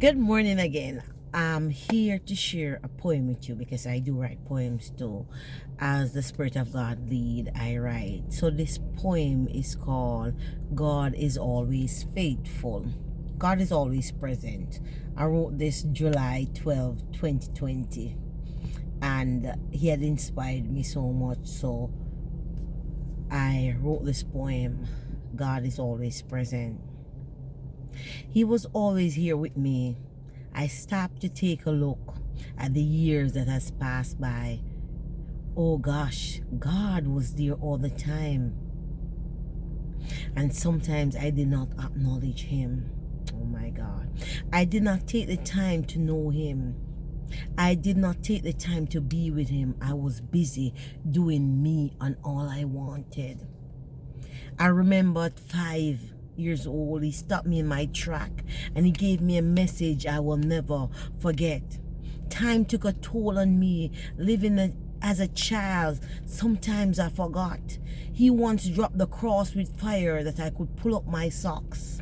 Good morning again. I'm here to share a poem with you because I do write poems too. As the Spirit of God lead, I write. So this poem is called God is Always Faithful. God is always present. I wrote this July 12, 2020. And he had inspired me so much. So I wrote this poem. God is always present. He was always here with me. I stopped to take a look at the years that has passed by. Oh gosh, God was there all the time. And sometimes I did not acknowledge him. Oh my God. I did not take the time to know him. I did not take the time to be with him. I was busy doing me and all I wanted. I remember at 5 years old, he stopped me in my track and he gave me a message I will never forget. Time took a toll on me, as a child. Sometimes I forgot. He once dropped the cross with fire that I could pull up my socks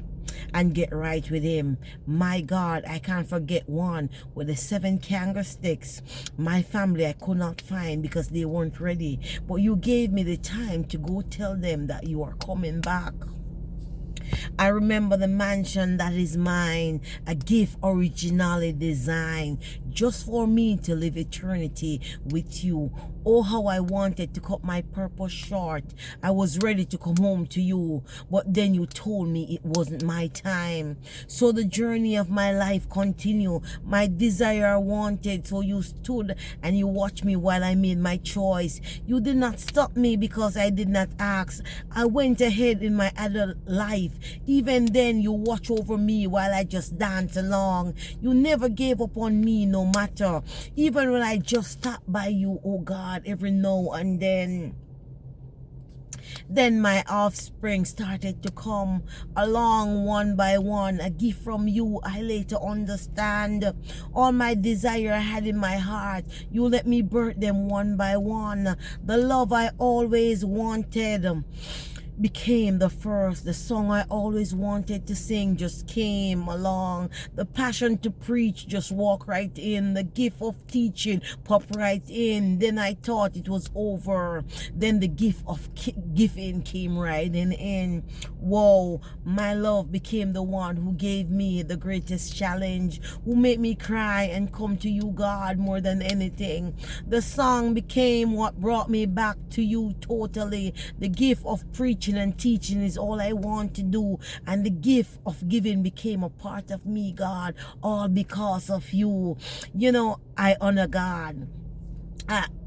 and get right with him. My God, I can't forget one with the 7 candlesticks. My family I could not find because they weren't ready. But you gave me the time to go tell them that you are coming back. I remember the mansion that is mine, a gift originally designed just for me to live eternity with you. Oh, how I wanted to cut my purpose short. I was ready to come home to you, but then you told me it wasn't my time. So the journey of my life continued. My desire I wanted, so you stood and you watched me while I made my choice. You did not stop me because I did not ask. I went ahead in my adult life. Even then, you watch over me while I just dance along. You never gave up on me no matter. Even when I just stopped by you, oh God, every now and then. Then my offspring started to come along one by one, a gift from you I later understand. All my desire I had in my heart, you let me birth them one by one. The love I always wanted became the first. The song I always wanted to sing just came along. The passion to preach just walked right in. The gift of teaching popped right in. Then I thought it was over. Then the gift of giving came riding in. Whoa, my love became the one who gave me the greatest challenge, who made me cry and come to you, God, more than anything. The song became what brought me back to you totally. The gift of preaching and teaching is all I want to do, and the gift of giving became a part of me, God, all because of you. You know, I honor God.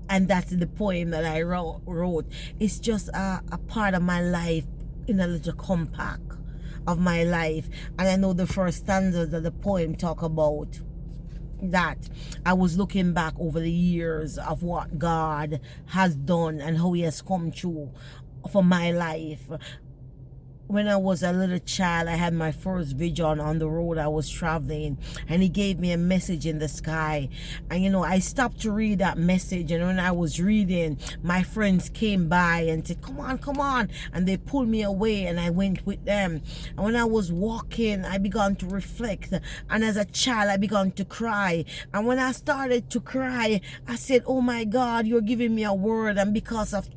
And that's the poem that I wrote. It's just a part of my life in a little compact of my life. And I know the first stanzas of the poem talk about that. I was looking back over the years of what God has done and how he has come through for my life. When I was a little child, I had my first vision on the road I was traveling, and he gave me a message in the sky. And you know, I stopped to read that message, and when I was reading, my friends came by and said, come on, come on, and they pulled me away, and I went with them. And when I was walking, I began to reflect, and as a child I began to cry. And when I started to cry, I said, oh my God, you're giving me a word. And because of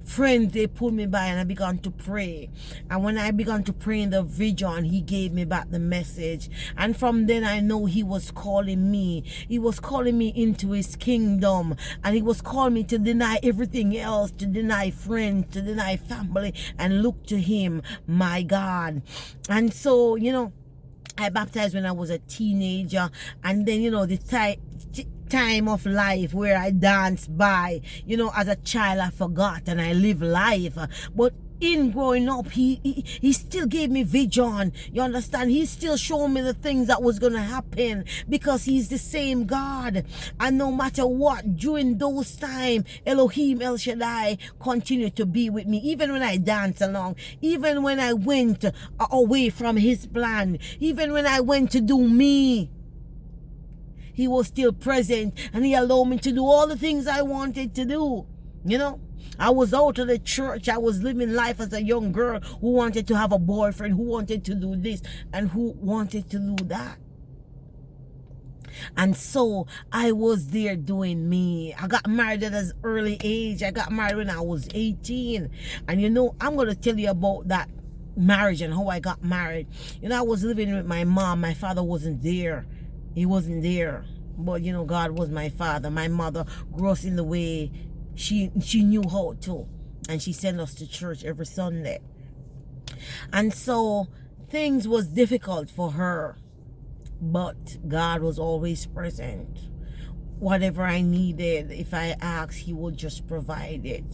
friends, they pulled me by, and I began to pray. And when I began to pray in the vision, he gave me back the message. And from then I know he was calling me. He was calling me into his kingdom, and he was calling me to deny everything else, to deny friends, to deny family, and look to him, my God. And so, you know, I baptized when I was a teenager, and then, you know, the time of life where I danced by, you know, as a child I forgot and I live life. But in growing up, he still gave me vision. You understand? He still showed me the things that was gonna happen, because he's the same God. And no matter what, during those times, Elohim El Shaddai continued to be with me, even when I danced along, even when I went away from his plan, even when I went to do me. He was still present, and he allowed me to do all the things I wanted to do. You know, I was out of the church. I was living life as a young girl who wanted to have a boyfriend, who wanted to do this and who wanted to do that. And so I was there doing me. I got married at an early age. I got married when I was 18. And you know, I'm going to tell you about that marriage and how I got married. You know, I was living with my mom. My father wasn't there. He wasn't there. But you know, God was my father. My mother grew us in the way she knew how to. And she sent us to church every Sunday. And so things was difficult for her. But God was always present. Whatever I needed, if I asked, he would just provide it.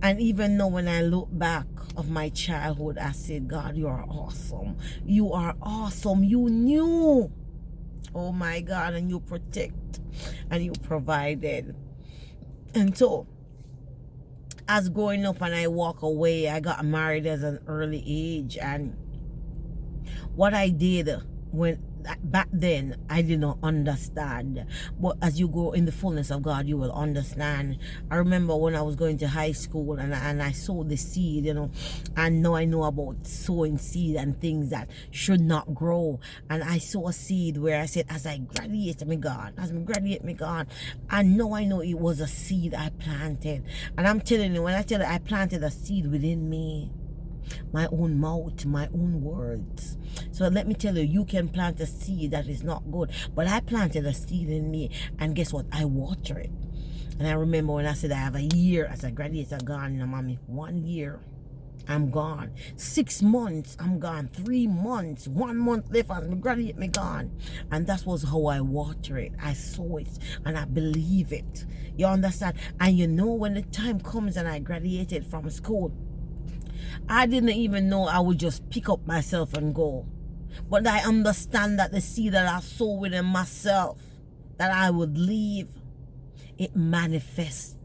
And even though when I look back of my childhood, I said, God, you are awesome. You are awesome. You knew. Oh my God, and you protect and you provided. And so as growing up and I walk away, I got married at an early age. And what I did when back then, I did not understand, but as you grow in the fullness of God, you will understand. I remember when I was going to high school and I sowed the seed, you know, and now I know about sowing seed and things that should not grow. And I sow a seed where I said, as I graduate, me God, as I graduate, me God, and now I know it was a seed I planted. And I'm telling you, when I tell you I planted a seed within me, my own mouth, my own words. So let me tell you, you can plant a seed that is not good, but I planted a seed in me, and guess what? I water it. And I remember when I said I have a year as a graduate, I'm gone. Now, mommy, 1 year, I'm gone. 6 months, I'm gone. 3 months, 1 month left as I graduate, me gone. And that was how I water it. I sow it and I believe it. You understand? And you know, when the time comes and I graduated from school, I didn't even know I would just pick up myself and go. But I understand that the seed that I sow within myself, that I would leave, it manifests.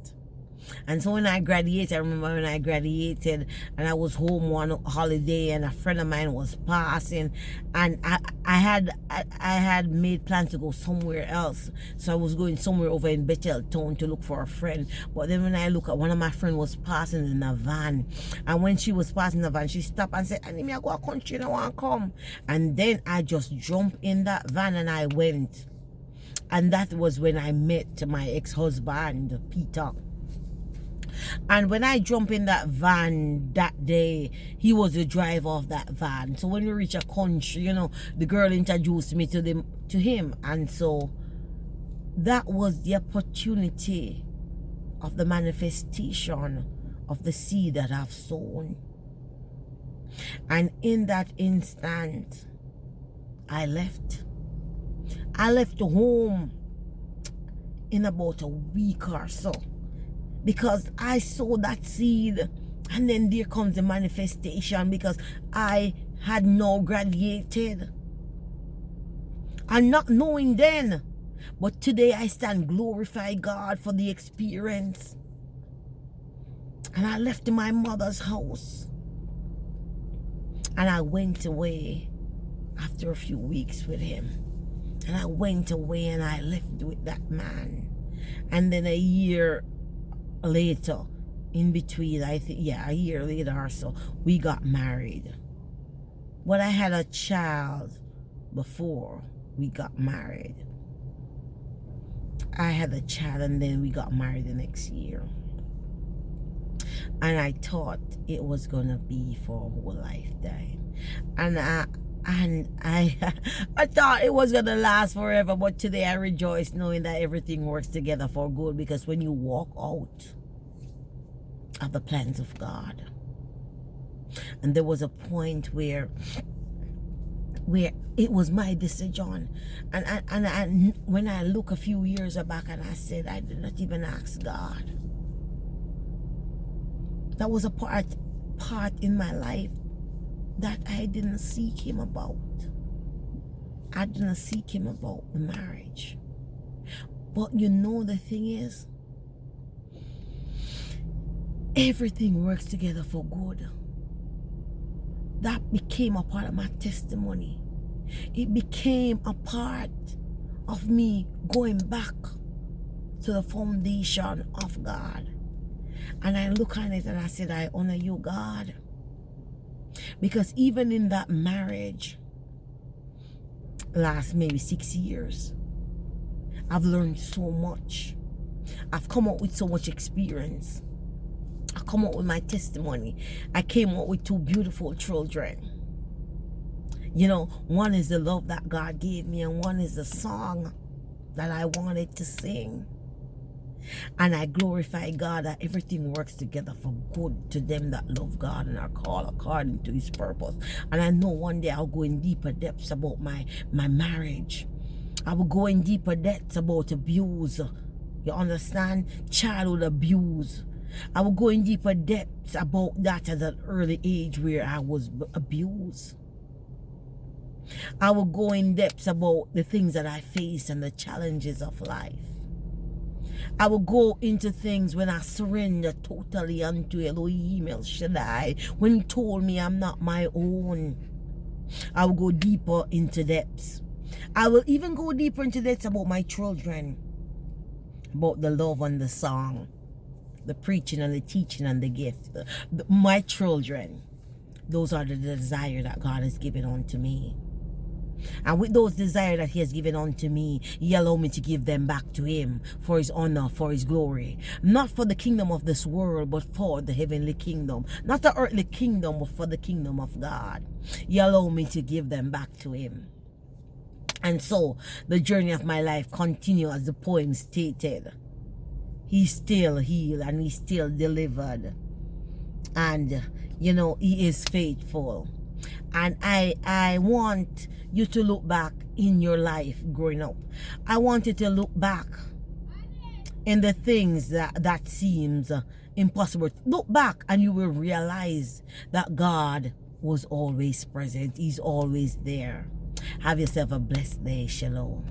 And so when I graduated, I remember when I graduated and I was home one holiday and a friend of mine was passing, and I had made plans to go somewhere else. So I was going somewhere over in Bethel town to look for a friend. But then when I look at one of my friends was passing in a van, and when she was passing the van, she stopped and said, I need me to go to country and I want to come. And then I just jumped in that van and I went. And that was when I met my ex-husband, Peter. And when I jump in that van that day, he was the driver of that van. So when we reach a country, you know, the girl introduced me to him. And so that was the opportunity of the manifestation of the seed that I've sown. And in that instant, I left. I left home in about a week or so, because I sowed that seed, and then there comes the manifestation, because I had now graduated and not knowing then. But today I stand, glorify God for the experience. And I left my mother's house and I went away after a few weeks with him. And I went away and I lived with that man. And then a year later, in between, I think, yeah, a year later or so, we got married. But I had a child before we got married. I had a child and then we got married the next year. And I thought it was gonna be for a whole lifetime. And I thought it was gonna last forever, but today I rejoice knowing that everything works together for good, because when you walk out of the plans of God, and there was a point where it was my decision, and when I look a few years back and I said I did not even ask God. That was a part in my life that I didn't seek him about. I didn't seek him about the marriage. But you know, the thing is, everything works together for good. That became a part of my testimony. It became a part of me going back to the foundation of God. And I look at it and I said, I honor you, God. Because even in that marriage, last maybe 6 years, I've learned so much. I've come up with so much experience. I come up with my testimony. I came up with two beautiful children. You know, one is the love that God gave me, and one is the song that I wanted to sing. And I glorify God that everything works together for good to them that love God and are called according to his purpose. And I know one day I'll go in deeper depths about my marriage. I will go in deeper depths about abuse. You understand? Childhood abuse. I will go in deeper depths about that at an early age where I was abused. I will go in depths about the things that I faced and the challenges of life. I will go into things when I surrender totally unto Elohim El Shaddai, when he told me I'm not my own. I will go deeper into depths. I will even go deeper into depths about my children, about the love and the song, the preaching and the teaching and the gift. My children, those are the desire that God has given unto me. And with those desires that he has given unto me, he allowed me to give them back to him for his honor, for his glory. Not for the kingdom of this world, but for the heavenly kingdom. Not the earthly kingdom, but for the kingdom of God. He allowed me to give them back to him. And so, the journey of my life continues as the poem stated. He still healed and he still delivered. And, you know, he is faithful. And I want you to look back in your life growing up. I want you to look back in the things that seems impossible. Look back and you will realize that God was always present. He's always there. Have yourself a blessed day. Shalom.